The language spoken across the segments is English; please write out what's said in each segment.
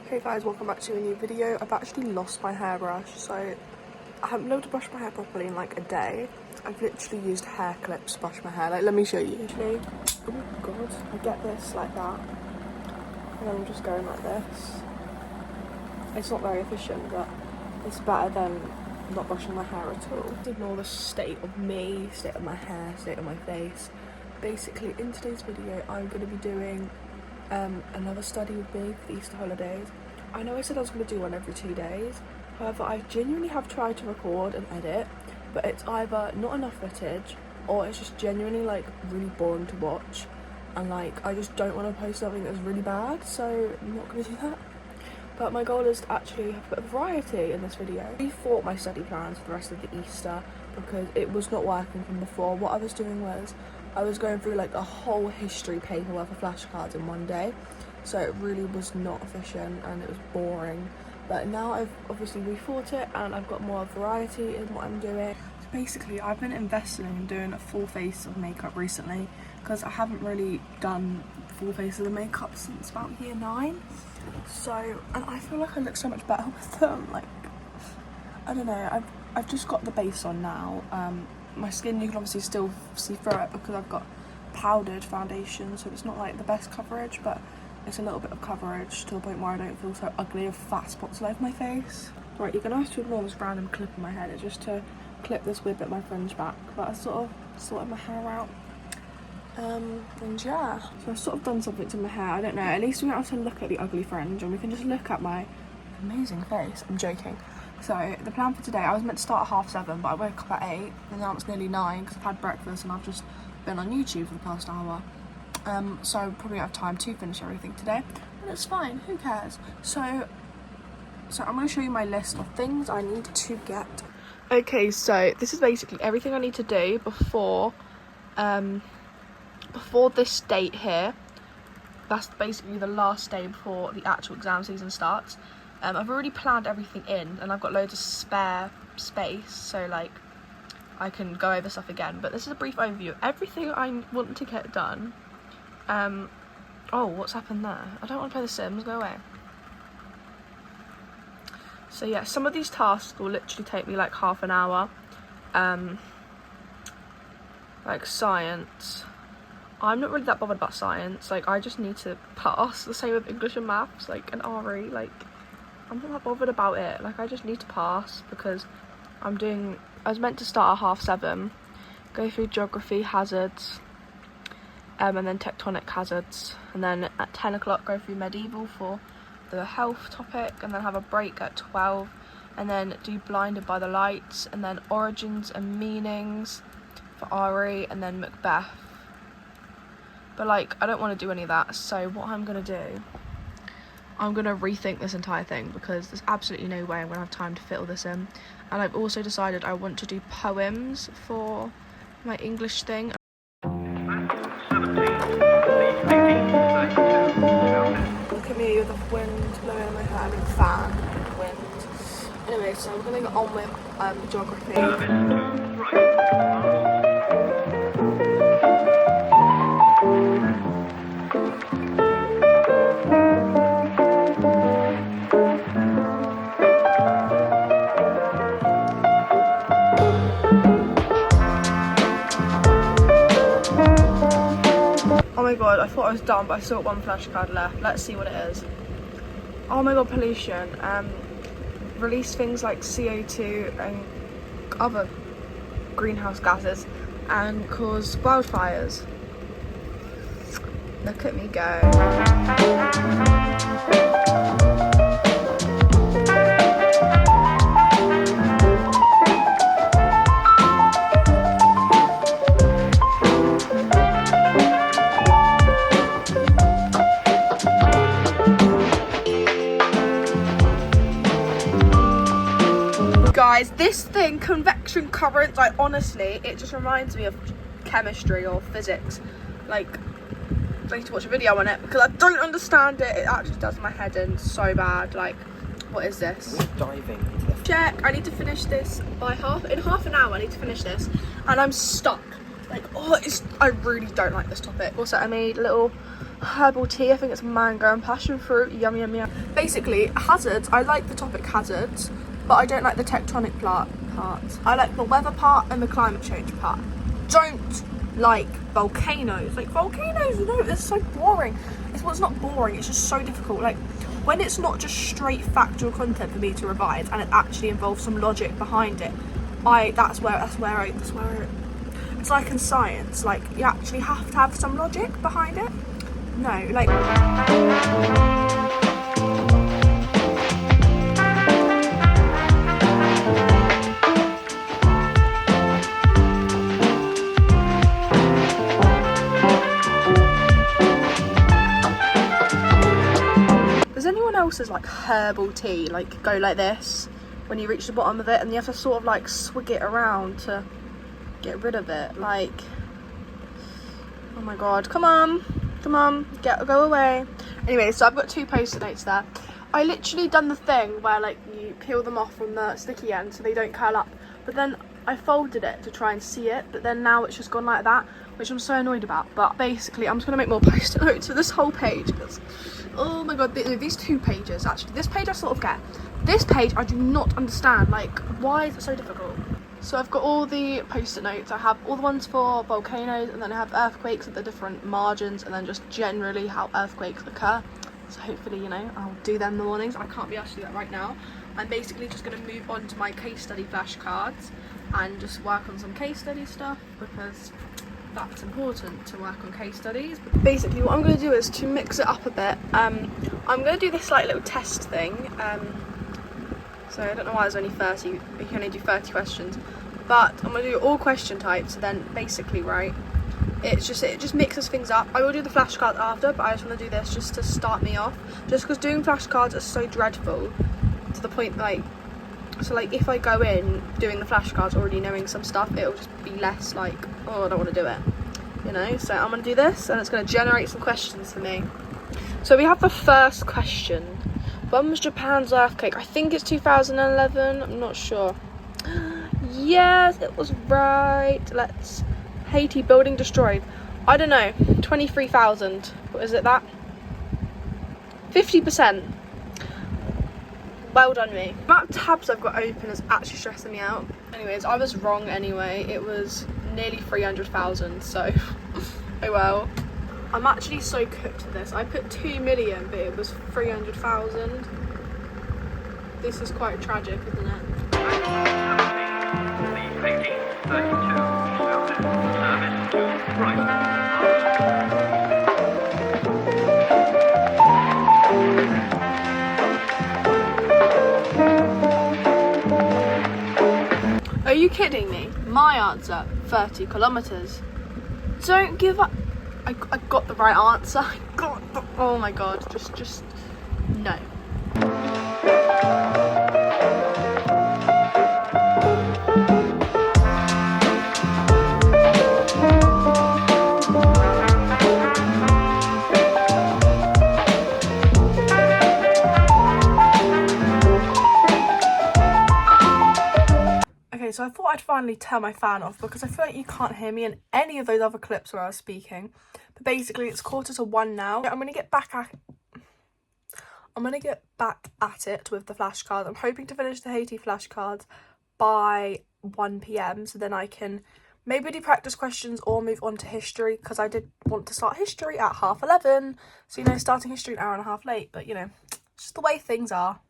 Hey guys, welcome back to a new video. I've actually lost my hairbrush, so I haven't been able to brush my hair properly in like a day. I've literally used hair clips to brush my hair. Like, let me show you. Actually, oh my god, I get this like that, and then I'm just going like this. It's not very efficient, but it's better than not brushing my hair at all. Ignore the state of me, state of my hair, state of my face. Basically, in today's video, I'm going to be doing another study with me for the Easter holidays. I know I said I was going to do one every 2 days, however I genuinely have tried to record and edit, but it's either not enough footage or it's just genuinely like really boring to watch, and like I just don't want to post something that's really bad, so I'm not going to do that. But my goal is to actually have a bit of variety in this video. I rethought my study plans for the rest of the Easter because it was not working from before. What I was doing was I was going through like a whole history paper worth of flashcards in one day, so it really was not efficient and it was boring. But now I've obviously rethought it and I've got more variety in what I'm doing. So basically, I've been investing in doing a full face of makeup recently because I haven't really done full face of the makeup since about year 9. So, and I feel like I look so much better with them. Like, I don't know, I've just got the base on now. My skin, you can obviously still see through it because I've got powdered foundation, so it's not like the best coverage, but it's a little bit of coverage to the point where I don't feel so ugly with fat spots all over my face. Right, you're gonna have to ignore this random clip in my head. It's just to clip this wig at my fringe back, but I sort of sorted my hair out. And yeah, so I've sort of done something to my hair. I don't know, at least we don't have to look at the ugly fringe and we can just look at my amazing face. I'm joking. So the plan for today, I was meant to start at 7:30, but I woke up at 8 and now it's nearly 9 because I've had breakfast and I've just been on YouTube for the past hour. So I probably don't have time to finish everything today, but it's fine, who cares? So I'm going to show you my list of things I need to get. Okay, so this is basically everything I need to do before this date here. That's basically the last day before the actual exam season starts. I've already planned everything in and I've got loads of spare space, so like I can go over stuff again, but this is a brief overview of everything I want to get done. Oh, what's happened there? I don't want to play The Sims, go away. So yeah, some of these tasks will literally take me like half an hour. Like science, I'm not really that bothered about science, like I just need to pass. The same with English and maths, like, and RE, like I'm not that bothered about it, like I just need to pass because I was meant to start at 7:30, go through geography hazards, and then tectonic hazards, and then at 10 o'clock go through medieval for the health topic, and then have a break at 12, and then do blinded by the lights, and then origins and meanings for RE, and then Macbeth. But like I don't want to do any of that, so what I'm gonna do, I'm going to rethink this entire thing because there's absolutely no way I'm going to have time to fit all this in. And I've also decided I want to do poems for my English thing. Look at me with the wind blowing in my hair, I'm fan of wind. Anyway, so I'm going to get on with geography. Oh my god, I thought I was done, but I still got one flashcard left. Let's see what it is. Oh my god, pollution. Release things like CO2 and other greenhouse gases and cause wildfires. Look at me go. Guys, this thing, convection currents, like honestly, it just reminds me of chemistry or physics. Like, I need to watch a video on it because I don't understand it. It actually does my head in so bad. Like, what is this? We're diving into the check. I need to finish this by in half an hour. I need to finish this, and I'm stuck. Like, oh, I really don't like this topic. Also, I made little herbal tea. I think it's mango and passion fruit. Yum, yum, yum. Basically, hazards. I like the topic hazards, but I don't like the tectonic part. I like the weather part and the climate change part. Don't like volcanoes. Like, volcanoes, no, it's so boring. It's not boring, it's just so difficult. Like, when it's not just straight factual content for me to revise and it actually involves some logic behind it, that's where it's like in science, like you actually have to have some logic behind it. No, like else's like herbal tea like go like this when you reach the bottom of it, and you have to sort of like swig it around to get rid of it. Like, oh my god, come on, go away. Anyway, so I've got 2 post-it notes there. I literally done the thing where like you peel them off from the sticky end so they don't curl up, but then I folded it to try and see it, but then now it's just gone like that, which I'm so annoyed about. But basically I'm just gonna make more post-it notes for this whole page because, oh my god, these 2 pages, actually. This page I sort of get. This page I do not understand. Like, why is it so difficult? So I've got all the post-it notes. I have all the ones for volcanoes, and then I have earthquakes at the different margins, and then just generally how earthquakes occur. So hopefully, you know, I'll do them in the mornings. I can't be asked to do that right now. I'm basically just going to move on to my case study flashcards and just work on some case study stuff, because that's important to work on case studies. But basically what I'm going to do is to mix it up a bit. I'm going to do this like little test thing. So I don't know why there's only 30, you can only do 30 questions, but I'm going to do all question types. So then basically, right, it just mixes things up. I will do the flashcards after, but I just want to do this just to start me off, just because doing flashcards is so dreadful to the point, like, so like if I go in doing the flashcards already knowing some stuff, it'll just be less like, oh, I don't want to do it, you know. So I'm going to do this, and it's going to generate some questions for me. So we have the first question. When was Japan's earthquake? I think it's 2011, I'm not sure. Yes, it was right. Let's, Haiti building destroyed. I don't know, 23,000. What is it, that? 50%. Well done me. The amount of tabs I've got open is actually stressing me out. Anyways, I was wrong anyway. It was nearly 300,000, so oh well. I'm actually so cooked to this. I put 2 million, but it was 300,000. This is quite tragic, isn't it? Are you kidding me? My answer, 30 kilometers. Don't give up. I got the right answer. Oh my god, just no. Okay, so I thought I'd finally turn my fan off because I feel like you can't hear me in any of those other clips where I was speaking. But basically, it's 1:45 now. I'm gonna get back at it with the flashcards. I'm hoping to finish the Haiti flashcards by 1 PM, so then I can maybe do practice questions or move on to history, because I did want to start history at 11:30. So, you know, starting history an hour and a half late, but you know, it's just the way things are.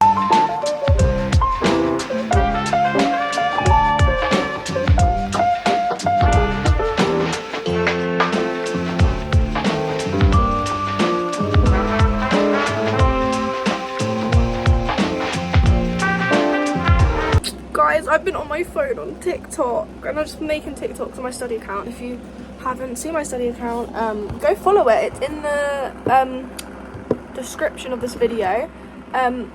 Guys, I've been on my phone on TikTok, and I'm just making TikToks on my study account. If you haven't seen my study account, go follow it. It's in the description of this video. I've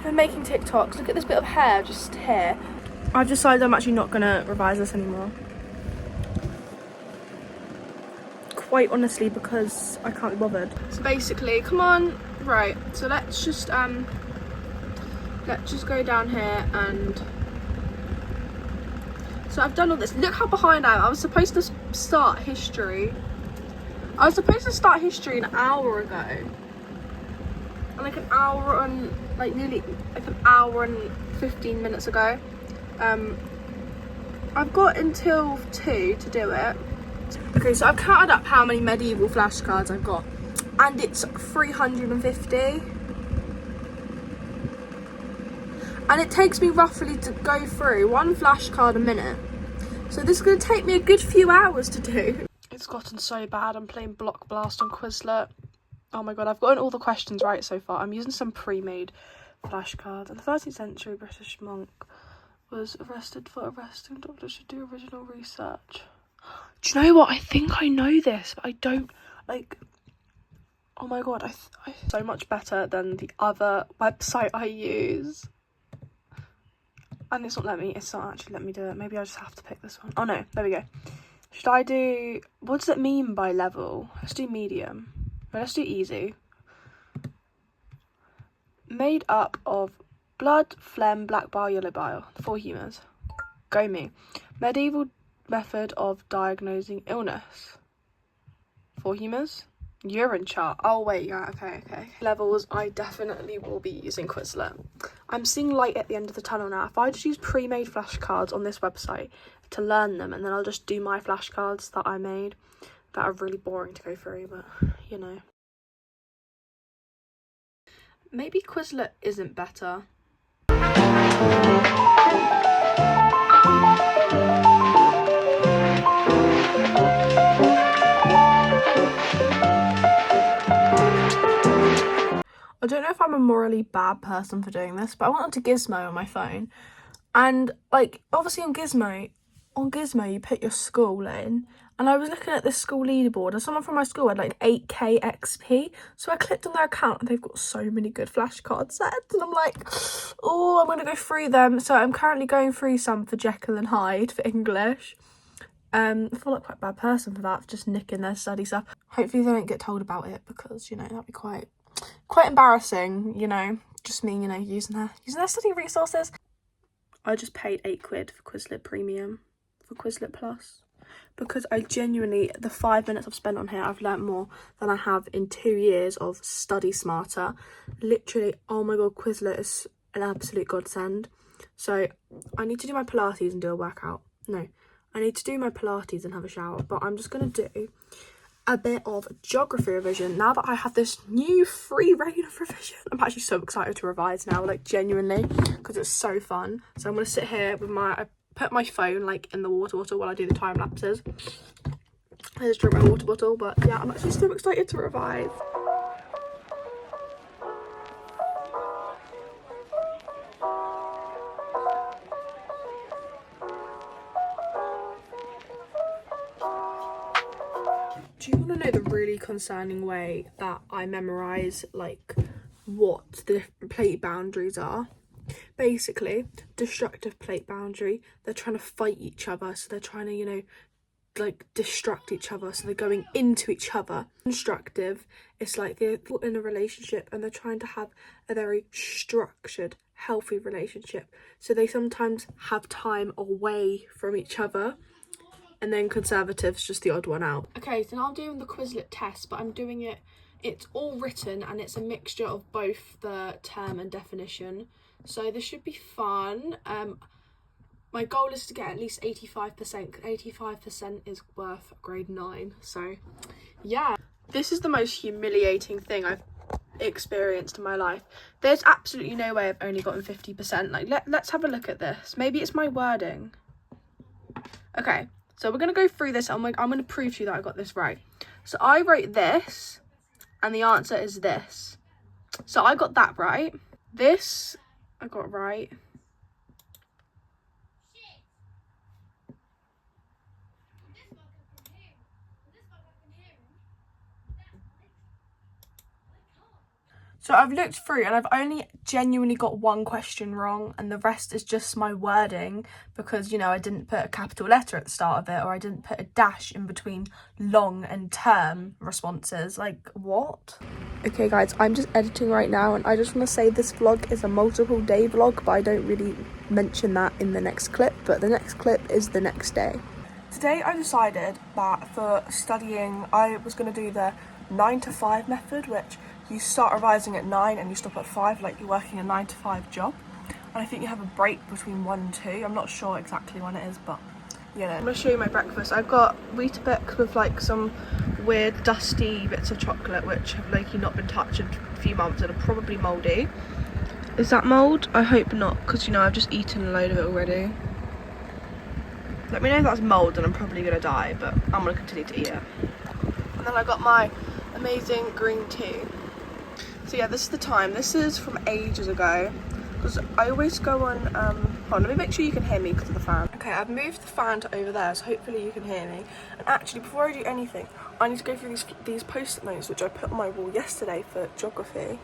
been making TikToks. Look at this bit of hair just here. I've decided I'm actually not gonna revise this anymore. Quite honestly, because I can't be bothered. So basically, come on, right, so let's just go down here, and so I've done all this. Look how behind I am. I was supposed to start history I was supposed to start history an hour ago. And like an hour and nearly an hour and 15 minutes ago. I've got until 2 to do it. Okay, so I've counted up how many medieval flashcards I've got, and it's 350. And it takes me roughly to go through 1 flashcard a minute. So this is going to take me a good few hours to do. It's gotten so bad. I'm playing Block Blast on Quizlet. Oh my god, I've gotten all the questions right so far. I'm using some pre-made flashcards. In the 13th century, British monk was arrested for arresting doctors to do original research. Do you know what? I think I know this, but I don't, like, oh my god, I so much better than the other website I use. And it's not actually let me do it. Maybe I just have to pick this one. Oh no, there we go. Should I do, what does it mean by level? Let's do medium. No, let's do easy. Made up of blood, phlegm, black bile, yellow bile. 4 humours. Go me. Medieval method of diagnosing illness. 4 humours. Urine chart. Oh wait, yeah, okay. Levels, I definitely will be using Quizlet. I'm seeing light at the end of the tunnel now. If I just use pre-made flashcards on this website to learn them, and then I'll just do my flashcards that I made, that are really boring to go through, but you know. Maybe Quizlet isn't better. I don't know if I'm a morally bad person for doing this, but I went onto Gizmo on my phone, and like obviously on Gizmo you put your school in, and I was looking at this school leaderboard, and someone from my school had like 8k XP, so I clicked on their account and they've got so many good flashcard sets, and I'm like, oh, I'm gonna go through them. So I'm currently going through some for Jekyll and Hyde for English. I feel like quite a bad person for that, for just nicking their study stuff. Hopefully they don't get told about it, because you know that'd be quite embarrassing, you know, just me, you know, using their study resources. I just paid £8 for Quizlet Premium, for Quizlet Plus, because I genuinely, the 5 minutes I've spent on here, I've learnt more than I have in 2 years of Study Smarter. Literally, oh my god, Quizlet is an absolute godsend. So I need to do my Pilates and do a workout. No, I need to do my Pilates and have a shower, but I'm just going to do a bit of geography revision now that I have this new free reign of revision. I'm actually so excited to revise now, like genuinely, because it's so fun. So I'm going to sit here with I put my phone like in the water bottle while I do the time lapses. I just drink my water bottle, but yeah, I'm actually so excited to revise. Do you want to know the really concerning way that I memorise, like, what the different plate boundaries are? Basically, destructive plate boundary, they're trying to fight each other, so they're trying to, you know, like, distract each other, so they're going into each other. Constructive, it's like they're in a relationship and they're trying to have a very structured, healthy relationship, so they sometimes have time away from each other. And then conservative's just the odd one out. Okay, so now I'm doing the Quizlet test, but I'm doing it, it's all written and it's a mixture of both the term and definition. So this should be fun. My goal is to get at least 85%. 85% is worth grade 9. So yeah, this is the most humiliating thing I've experienced in my life. There's absolutely no way I've only gotten 50%. Like, let's have a look at this. Maybe it's my wording. Okay. So we're going to go through this. I'm going to prove to you that I got this right. So I wrote this and the answer is this. So I got that right. This I got right. So I've looked through and I've only genuinely got one question wrong, and the rest is just my wording because, you know, I didn't put a capital letter at the start of it, or I didn't put a dash in between long and term responses. Like, what? Okay guys, I'm just editing right now, and I just want to say this vlog is a multiple day vlog, but I don't really mention that in the next clip, but the next clip is the next day. Today I decided that for studying I was going to do the 9 to 5 method, which you start revising at 9 and you stop at 5, like you're working a 9 to 5 job. And I think you have a break between 1 and 2. I'm not sure exactly when it is, but you know. I'm going to show you my breakfast. I've got Weetabix with like some weird dusty bits of chocolate which have like not been touched in a few months and are probably mouldy. Is that mould? I hope not, because you know I've just eaten a load of it already. Let me know if that's mould and I'm probably going to die, but I'm going to continue to eat it. And then I got my amazing green tea. So yeah, this is the time. This is from ages ago, because I always go on, hold on, let me make sure you can hear me because of the fan. Okay, I've moved the fan to over there, so hopefully you can hear me. And actually, before I do anything, I need to go through these post-it notes which I put on my wall yesterday for geography.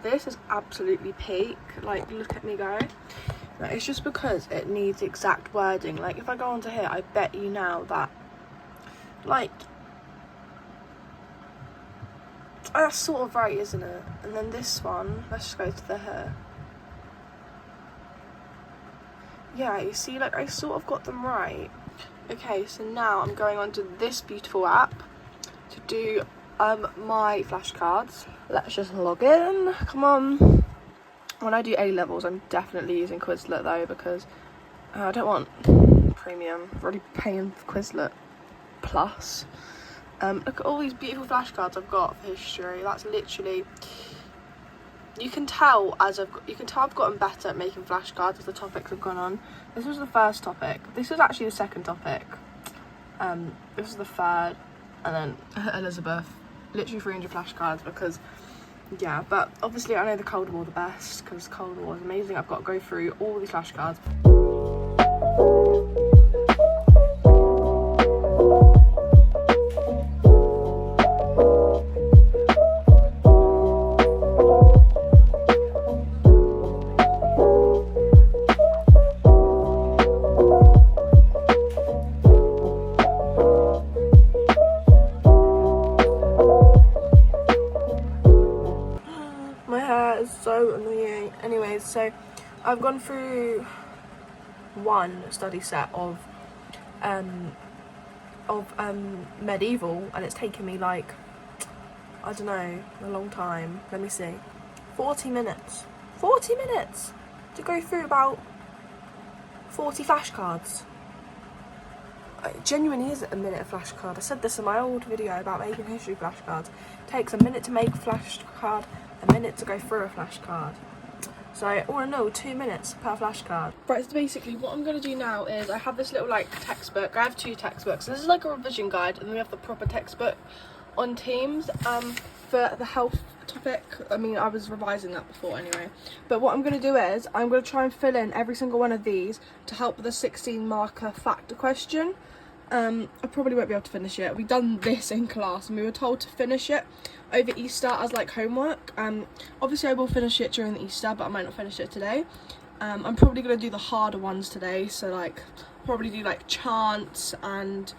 This is absolutely peak, like look at me go. No, it's just because it needs exact wording. Like if I go onto here, I bet you now that like that's sort of right, isn't it? And then this one, let's just go to the hair. Yeah, you see, like I sort of got them right. Okay, so now I'm going on to this beautiful app to do my flashcards. Let's just log in. Come on. When I do A levels, I'm definitely using Quizlet though, because I don't want premium. I'm already paying for Quizlet Plus. Look at all these beautiful flashcards I've got for history. That's literally, you can tell I've gotten better at making flashcards as the topics have gone on. This was the first topic. This was actually the second topic. This was the third, and then Elizabeth. Literally 300 flashcards because, yeah, but obviously I know the Cold War the best because Cold War is amazing. I've got to go through all these flashcards. So annoying. Anyways, so I've gone through one study set of medieval, and it's taken me like, I don't know, a long time. Let me see, 40 minutes 40 minutes to go through about 40 flashcards. It genuinely is a minute a flashcard. I said this in my old video about making history flashcards. It takes a minute to make a flashcard, a minute to go through a flashcard. So all in all, 2 minutes per flashcard. Right, so basically what I'm going to do now is I have this little like textbook. I have 2 textbooks. This is like a revision guide, and then we have the proper textbook on Teams for the health topic. I mean, I was revising that before anyway. But what I'm going to do is I'm going to try and fill in every single one of these to help with the 16 marker factor question. I probably won't be able to finish it. We've done this in class and we were told to finish it over Easter as like homework. Obviously I will finish it during the Easter, but I might not finish it today. I'm probably going to do the harder ones today, so like probably do like chants and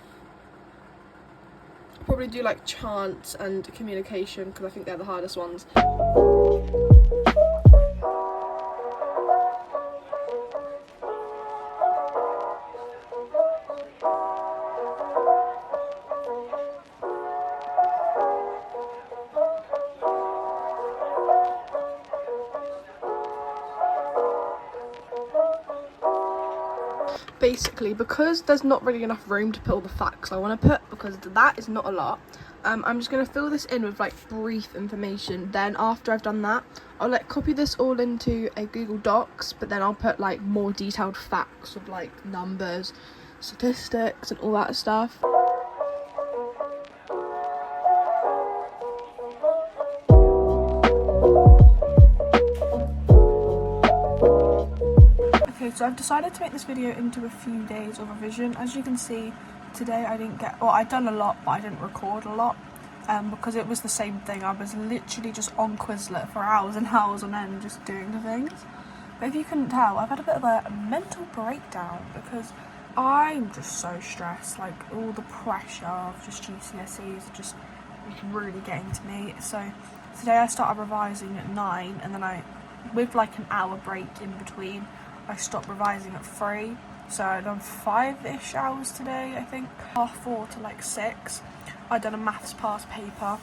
communication, because I think they're the hardest ones. Basically, because there's not really enough room to put all the facts I want to put, because that is not a lot, I'm just going to fill this in with like brief information. Then after I've done that, I'll like copy this all into a Google Docs, but then I'll put like more detailed facts of like numbers, statistics and all that stuff. Okay, so I've decided to make this video into a few days of revision. As you can see, today I didn't get, well, I'd done a lot, but I didn't record a lot, because it was the same thing. I was literally just on Quizlet for hours and hours on end, just doing the things. But if you couldn't tell, I've had a bit of a mental breakdown because I'm just so stressed. Like, all the pressure of just GCSEs just really getting to me. So today I started revising at 9, and then with like an hour break in between, I stopped revising at 3. So I'd done 5-ish hours today, I think. 4:30 to like 6. I'd done a maths pass paper.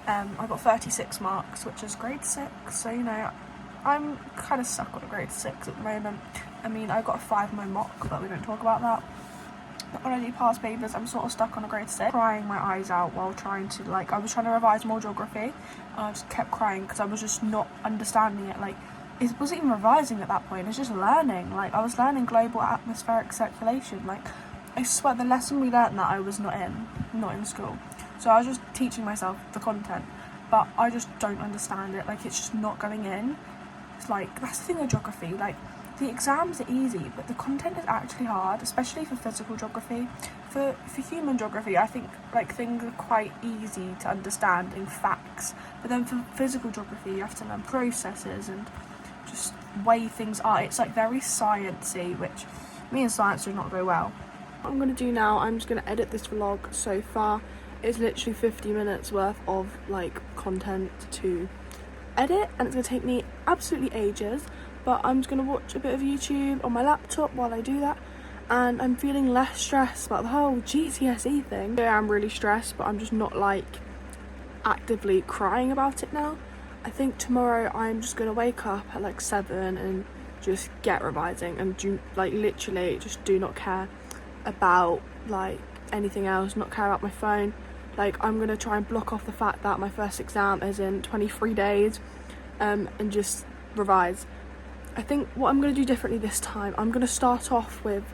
I got 36 marks, which is grade 6. So, you know, I'm kind of stuck on a grade 6 at the moment. I mean, I got a 5 in my mock, but we don't talk about that. But when I do past papers, I'm sort of stuck on a grade 6. Crying my eyes out while trying to, like, I was trying to revise more geography, and I just kept crying because I was just not understanding it. Like, it wasn't even revising at that point, it was just learning. Like, I was learning global atmospheric circulation. Like, I swear the lesson we learnt that I was not in school. So I was just teaching myself the content, but I just don't understand it. Like, it's just not going in. It's like, that's the thing with geography. Like, the exams are easy, but the content is actually hard, especially for physical geography. For human geography, I think, like, things are quite easy to understand in facts, but then for physical geography, you have to learn processes and just way things are. It's like very sciencey, which me and science do not go well. What I'm going to do now, I'm just going to edit this vlog. So far, it's literally 50 minutes worth of, like, content to edit, and it's going to take me absolutely ages. But I'm just going to watch a bit of YouTube on my laptop while I do that, and I'm feeling less stressed about the whole GCSE thing. Yeah, I'm really stressed, but I'm just not, like, actively crying about it now. I think tomorrow I'm just going to wake up at like 7 and just get revising and literally just do not care about, like, anything else, not care about my phone. Like, I'm going to try and block off the fact that my first exam is in 23 days, and just revise. I think what I'm going to do differently this time, I'm going to start off with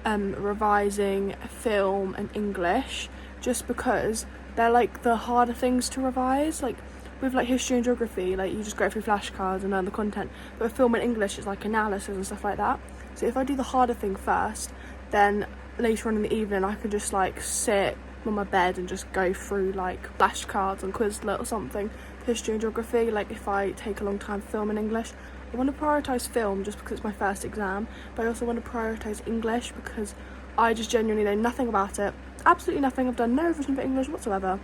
revising film and English, just because they're, like, the harder things to revise. Like, with, like, history and geography, like, you just go through flashcards and learn the content, but with film and English, it's like analysis and stuff like that. So if I do the harder thing first, then later on in the evening I could just, like, sit on my bed and just go through, like, flashcards on Quizlet or something, history and geography. Like, if I take a long time for film and English, I want to prioritise film just because it's my first exam, but I also want to prioritise English because I just genuinely know nothing about it. Absolutely nothing. I've done no revision for English whatsoever.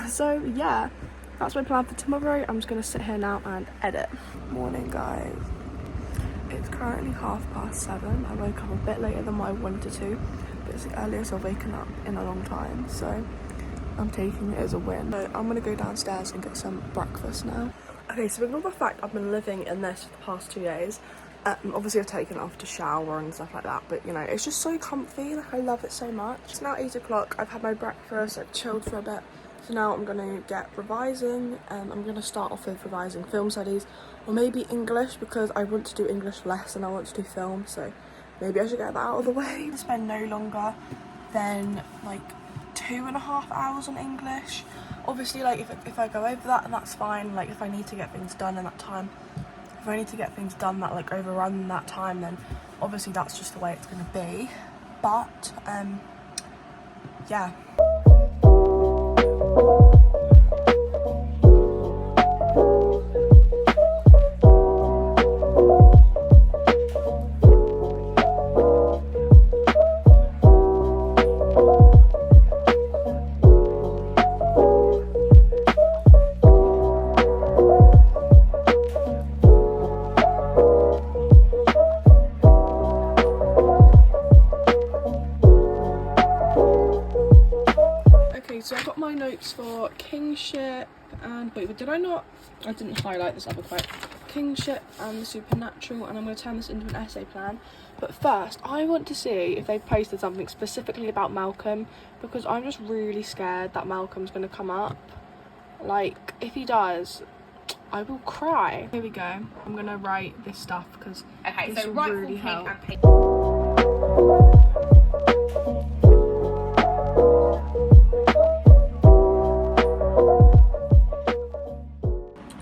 So yeah, that's my plan for tomorrow. I'm just going to sit here now and edit. Morning, guys. It's currently 7:30. I woke up a bit later than what I wanted to, but it's the earliest I've waken up in a long time, so I'm taking it as a win. So I'm going to go downstairs and get some breakfast now. Okay, so ignore the fact I've been living in this for the past 2 days. Obviously I've taken it off to shower and stuff like that, but, you know, it's just so comfy. Like, I love it so much. It's now 8 o'clock. I've had my breakfast, I've chilled for a bit. So now I'm going to get revising. I'm going to start off with revising film studies, or maybe English, because I want to do English less than I want to do film, so maybe I should get that out of the way. Spend no longer than, like, 2.5 hours on English. Obviously, like, if I go over that, and that's fine. Like, if I need to get things done in that time, if I need to get things done that, like, overrun that time, then obviously that's just the way it's going to be. But yeah. So I got my notes for kingship and, wait, did I not? I didn't highlight this other quite. Kingship and the supernatural, and I'm going to turn this into an essay plan. But first, I want to see if they've posted something specifically about Malcolm, because I'm just really scared that Malcolm's going to come up. Like, if he does, I will cry. Here we go. I'm going to write this stuff because this will really help.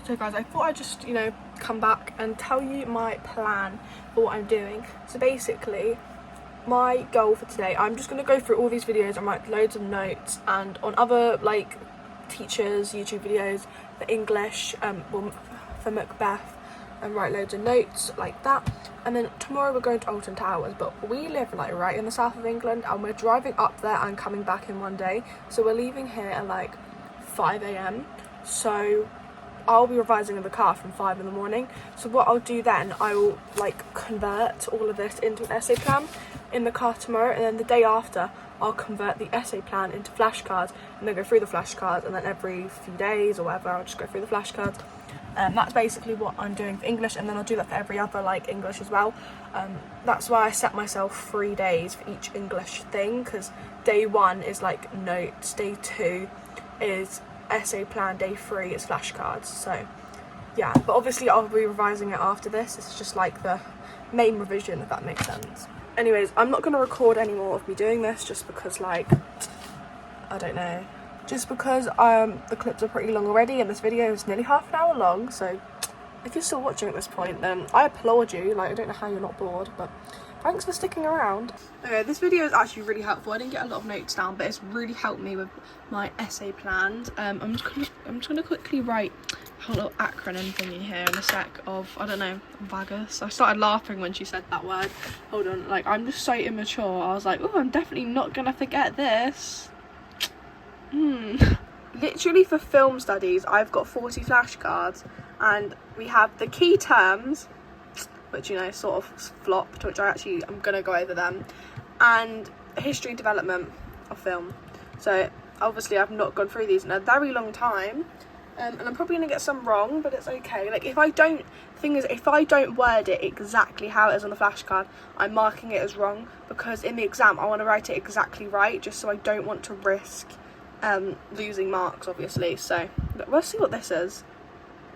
So guys, I thought I'd just, you know, come back and tell you my plan for what I'm doing. So basically, my goal for today, I'm just going to go through all these videos and write loads of notes, and on other like teachers' YouTube videos for English, well, for Macbeth, and write loads of notes like that. And then tomorrow we're going to Alton Towers, but we live like right in the south of England, and we're driving up there and coming back in one day. So we're leaving here at like 5 AM. So I'll be revising in the car from 5 in the morning. So what I'll do then, I will like convert all of this into an essay plan in the car tomorrow, and then the day after I'll convert the essay plan into flashcards and then go through the flashcards, and then every few days or whatever I'll just go through the flashcards. That's basically what I'm doing for English, and then I'll do that for every other like English as well. That's why I set myself 3 days for each English thing, because day 1 is like notes, day 2 is essay plan, day 3 is flashcards. So yeah, but obviously I'll be revising it after this. It's just like the main revision, if that makes sense. Anyways, I'm not going to record any more of me doing this, just because like, I don't know, just because the clips are pretty long already, and this video is nearly half an hour long. So if you're still watching at this point, then I applaud you. Like, I don't know how you're not bored, but thanks for sticking around. Okay, this video is actually really helpful. I didn't get a lot of notes down, but it's really helped me with my essay plans. I'm just gonna quickly write a little acronym thingy here in a sec of, I don't know, vagus. I started laughing when she said that word. Hold on, like, I'm just so immature. I was like, oh, I'm definitely not gonna forget this. Literally for film studies, I've got 40 flashcards, and we have the key terms, which, you know, sort of flopped, which I'm gonna go over them, and history and development of film. So obviously I've not gone through these in a very long time, and I'm probably gonna get some wrong, but it's okay. Like, if I don't word it exactly how it is on the flashcard, I'm marking it as wrong, because in the exam I want to write it exactly right, just so I don't want to risk losing marks, obviously. So let's see what this is.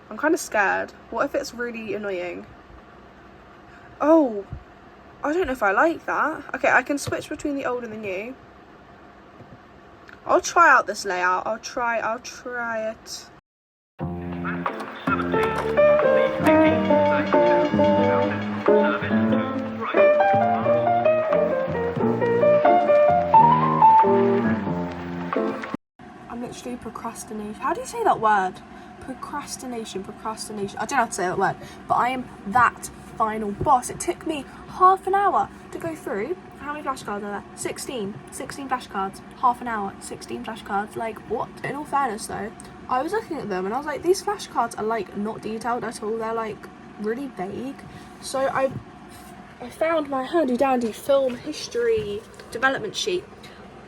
I'm kind of scared. What if it's really annoying? Oh, I don't know if I like that. Okay, I can switch between the old and the new. I'll try out this layout. I'll try it. I'm literally procrastinating. How do you say that word? Procrastination. I don't know how to say that word, but I am that final boss. It took me half an hour to go through. How many flashcards are there? 16 flashcards, half an hour, 16 flashcards. Like, what? In all fairness though, I was looking at them and I was like, these flashcards are like not detailed at all. They're like really vague. So I found my handy dandy film history development sheet.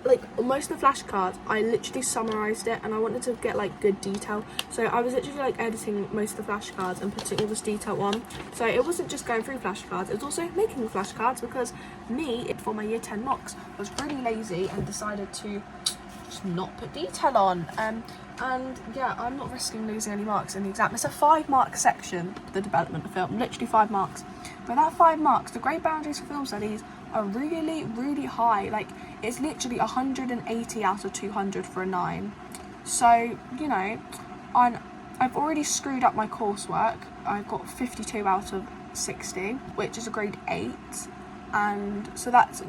Like, most of the flashcards, I literally summarised it, and I wanted to get like good detail. So I was literally like editing most of the flashcards and putting all this detail on. So it wasn't just going through flashcards, it was also making the flashcards, because me, for my year 10 mocks, was really lazy and decided to just not put detail on. And yeah, I'm not risking losing any marks in the exam. It's a 5-mark section, the development of film, literally 5 marks. But that 5 marks, the grade boundaries for film studies are really, really high. Like, it's literally 180 out of 200 for a 9. So, you know, I've already screwed up my coursework. I've got 52 out of 60, which is a grade 8. And so that's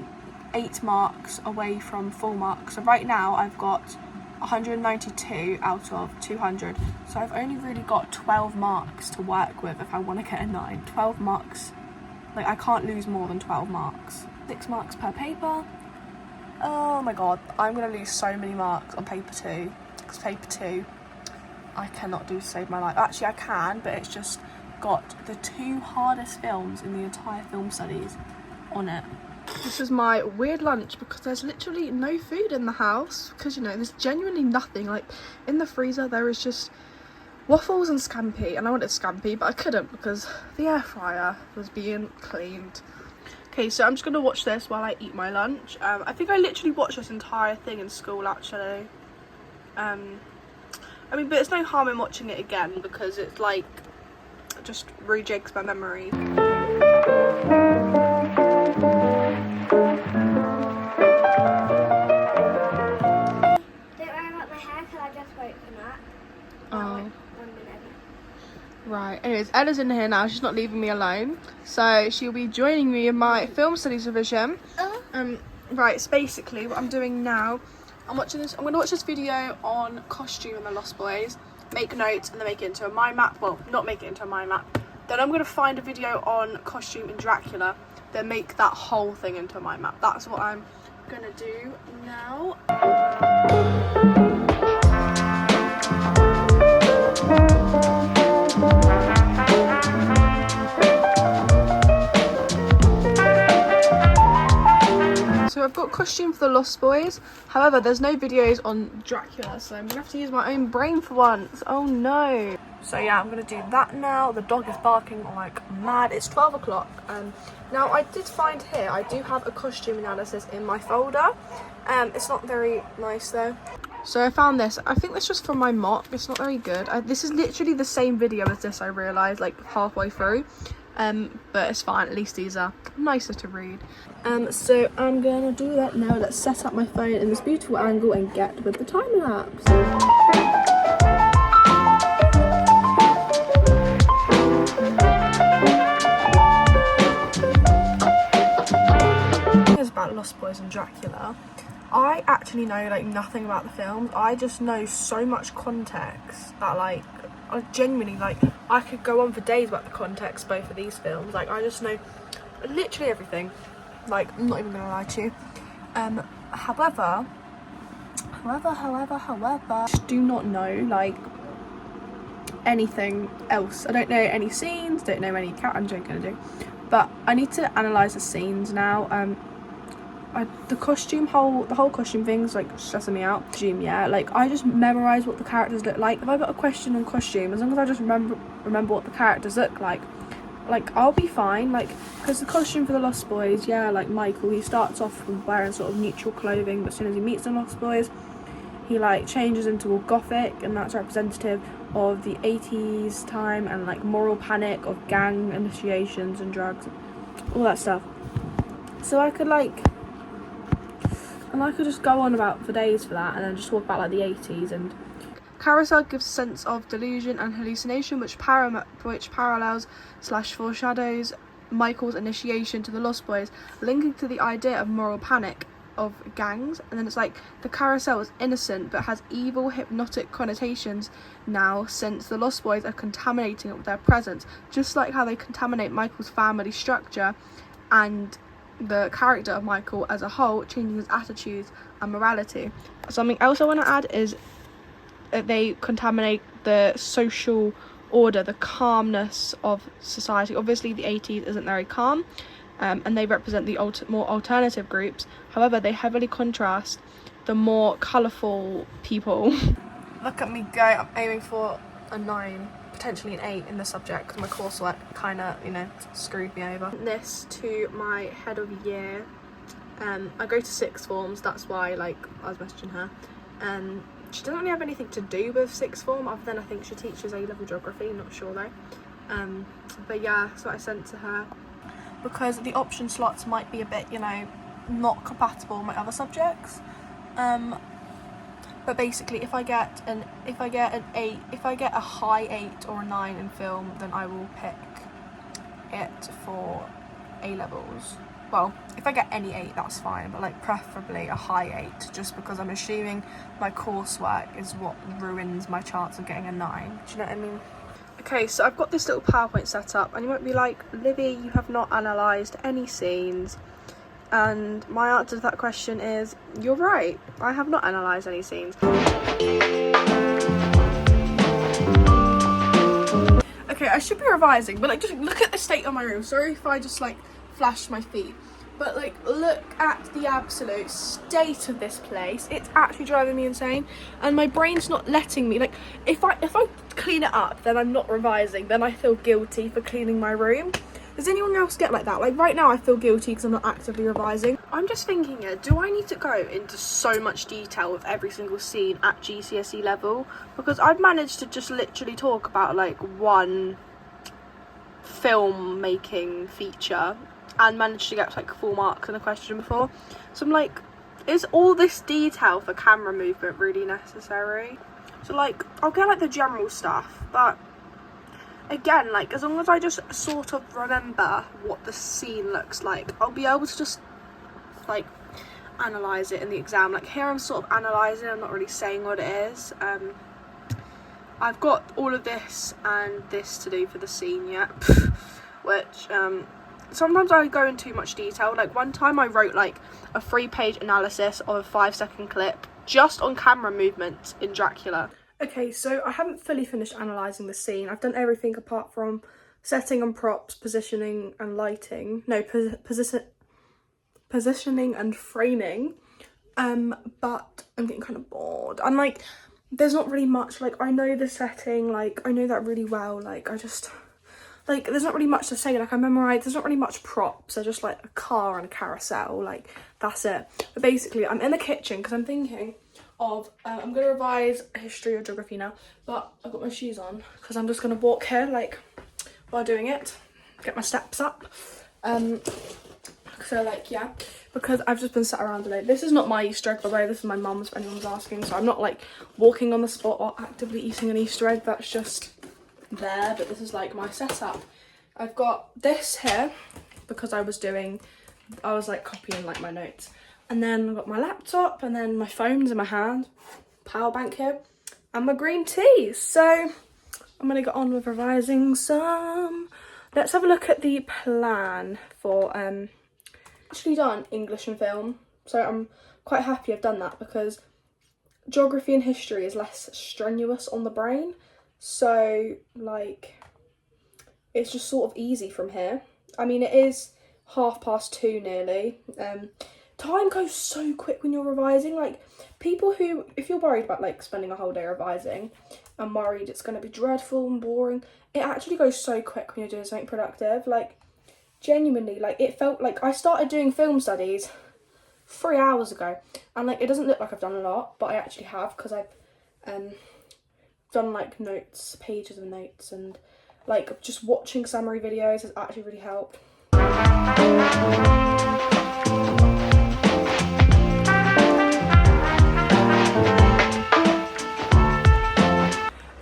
8 marks away from full marks. So right now I've got 192 out of 200. So I've only really got 12 marks to work with if I want to get a 9. 12 marks. Like, I can't lose more than 12 marks. 6 marks per paper. Oh my god, I'm going to lose so many marks on paper 2. Because paper 2, I cannot do to save my life. Actually, I can, but it's just got the 2 hardest films in the entire film studies on it. This is my weird lunch, because there's literally no food in the house. Because, you know, there's genuinely nothing. Like, in the freezer, there is just waffles and scampi, and I wanted scampi, but I couldn't because the air fryer was being cleaned. Okay, so I'm just gonna watch this while I eat my lunch. I think I literally watched this entire thing in school, actually. I mean, but it's no harm in watching it again, because it's like just rejigs my memory. Don't worry about my hair, because I just woke him up. Oh. 1 minute. Right, anyways, Ella's in here now. She's not leaving me alone, so she'll be joining me in my film studies revision. Right, so basically what I'm doing now, I'm going to watch this video on costume in the Lost Boys, make notes, and then make it into a mind map. Well, not make it into a mind map. Then I'm going to find a video on costume in Dracula, then make that whole thing into a mind map. That's what I'm going to do now. So I've got costume for the Lost Boys, however there's no videos on Dracula, so I'm gonna have to use my own brain for once. Oh no. So yeah, I'm gonna do that now. The dog is barking like mad. It's 12 o'clock. Now I did find here, I do have a costume analysis in my folder. It's not very nice though. So I found this. I think that's just from my mock. It's not very good. This is literally the same video as this, I realised, like halfway through. But it's fine, at least these are nicer to read. So I'm gonna do that now. Let's set up my phone in this beautiful angle and get with the time lapse. Here's about Lost Boys and Dracula. I actually know like nothing about the films. I just know so much context that like I genuinely like I could go on for days about the context of both of these films. Like I just know literally everything. Like I'm not even gonna lie to you. However, I just do not know like anything else. I don't know any scenes. Don't know any I'm joking, I do. But I need to analyse the scenes now. The whole costume thing's like stressing me out. Costume, yeah, like I just memorise what the characters look like. If I got a question on costume, as long as I just remember what the characters look like I'll be fine. Like, because the costume for the Lost Boys, yeah, like Michael, he starts off wearing sort of neutral clothing, but as soon as he meets the Lost Boys, he like changes into all gothic, and that's representative of the 80s time and like moral panic of gang initiations and drugs, all that stuff. So I could just go on about for days for that, and then just talk about like the 80s. And Carousel gives a sense of delusion and hallucination which parallels / foreshadows Michael's initiation to the Lost Boys, linking to the idea of moral panic of gangs. And then it's like the carousel is innocent but has evil hypnotic connotations now, since the Lost Boys are contaminating it with their presence, just like how they contaminate Michael's family structure and the character of Michael as a whole, changing his attitudes and morality. Something else I want to add is that they contaminate the social order, the calmness of society. Obviously the 80s isn't very calm, and they represent the more alternative groups. However, they heavily contrast the more colourful people. Look at me go. I'm aiming for a 9, potentially an 8 in the subject, because my coursework kind of, you know, screwed me over. This to my head of year. I go to sixth forms, that's why like I was messaging her. She doesn't really have anything to do with sixth form other than I think she teaches A-level geography, not sure though. But yeah, that's what I sent to her, because the option slots might be a bit, you know, not compatible with my other subjects. But basically if I get a high 8 or a 9 in film, then I will pick it for A-levels. Well, if I get any 8, that's fine, but like preferably a high 8, just because I'm assuming my coursework is what ruins my chance of getting a 9. Do you know what I mean? Okay, so I've got this little PowerPoint set up, and you might be like, Livy, you have not analysed any scenes. And my answer to that question is, you're right, I have not analysed any scenes. Okay, I should be revising, but like just look at the state of my room. Sorry if I just like flashed my feet, but like look at the absolute state of this place. It's actually driving me insane, and my brain's not letting me. Like if I clean it up, then I'm not revising, then I feel guilty for cleaning my room. Does anyone else get like that? Like right now I feel guilty because I'm not actively revising. I'm just thinking here, do I need to go into so much detail with every single scene at GCSE level? Because I've managed to just literally talk about like one film making feature and managed to get like 4 marks in a question before. So I'm like, is all this detail for camera movement really necessary? So like, I'll get like the general stuff, but again, like, as long as I just sort of remember what the scene looks like, I'll be able to just, like, analyse it in the exam. Like, here I'm sort of analysing, I'm not really saying what it is. I've got all of this and this to do for the scene yet, which, sometimes I go in too much detail. Like, one time I wrote, like, a 3-page analysis of a 5-second clip just on camera movements in Dracula. Okay, so I haven't fully finished analysing the scene. I've done everything apart from setting and props, positioning and lighting. No, positioning and framing. But I'm getting kind of bored. And, like, there's not really much. Like, I know the setting, like, I know that really well. Like, I just, like, there's not really much to say. Like, I memorise, there's not really much props. There's just, like, a car and a carousel. Like, that's it. But basically, I'm in the kitchen because I'm thinking of, I'm going to revise history or geography now. But I've got my shoes on because I'm just going to walk here, like, while doing it. Get my steps up. So, like, yeah, because I've just been sat around today. This is not my Easter egg, by the way. This is my mum's, if anyone's asking. So I'm not, like, walking on the spot or actively eating an Easter egg. That's just there. But this is, like, my setup. I've got this here because I was, like, copying, like, my notes. And then I've got my laptop and then my phone's in my hand. Power bank here. And my green tea. So I'm going to get on with revising some. Let's have a look at the plan for, actually done English and film, so I'm quite happy I've done that because geography and history is less strenuous on the brain, so, like, it's just sort of easy from here. I mean, it is 2:30 nearly. Time goes so quick when you're revising. Like, people who, if you're worried about, like, spending a whole day revising and worried it's going to be dreadful and boring, it actually goes so quick when you're doing something productive. Like, genuinely, like, it felt like I started doing film studies 3 hours ago, and, like, it doesn't look like I've done a lot, but I actually have, because I've done, like, notes, pages of notes, and, like, just watching summary videos has actually really helped.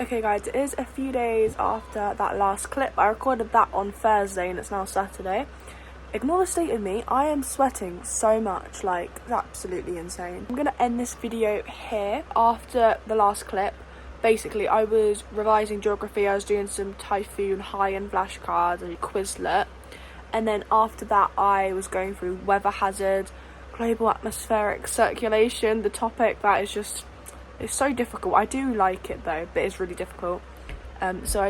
Okay guys, it is a few days after that last clip. I recorded that on Thursday and it's now Saturday. Ignore the state of me, I am sweating so much, like, it's absolutely insane. I'm gonna end this video here after the last clip. Basically, I was revising geography, I was doing some Typhoon high-end flashcards and Quizlet. And then after that, I was going through weather hazard, global atmospheric circulation, the topic that is just, it's so difficult. I do like it though, but it's really difficult. So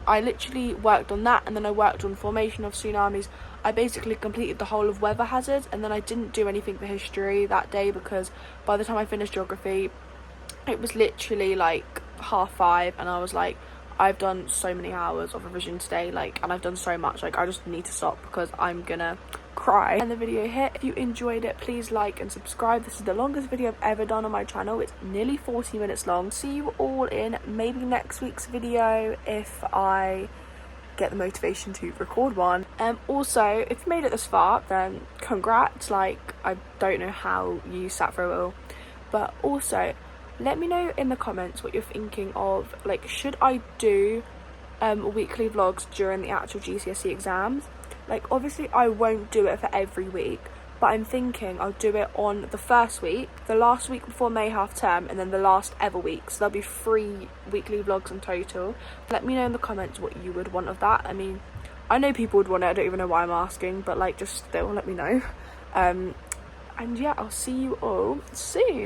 I literally worked on that, and then I worked on formation of tsunamis. I basically completed the whole of weather hazard, and then I didn't do anything for history that day because by the time I finished geography, it was literally like 5:30, and I was like, I've done so many hours of revision today, like, and I've done so much, like, I just need to stop because I'm gonna cry. And the video here, if you enjoyed it, please like and subscribe. This is the longest video I've ever done on my channel. It's nearly 40 minutes long. See you all in maybe next week's video if I get the motivation to record one. Also, if you made it this far, then congrats. Like, I don't know how you sat through it all, but also let me know in the comments what you're thinking of, like, should I do weekly vlogs during the actual GCSE exams? Like, obviously I won't do it for every week, but I'm thinking I'll do it on the first week, the last week before May half term, and then the last ever week. So there'll be 3 weekly vlogs in total. Let me know in the comments what you would want of that. I mean, I know people would want it, I don't even know why I'm asking, but, like, just still let me know. And yeah, I'll see you all soon.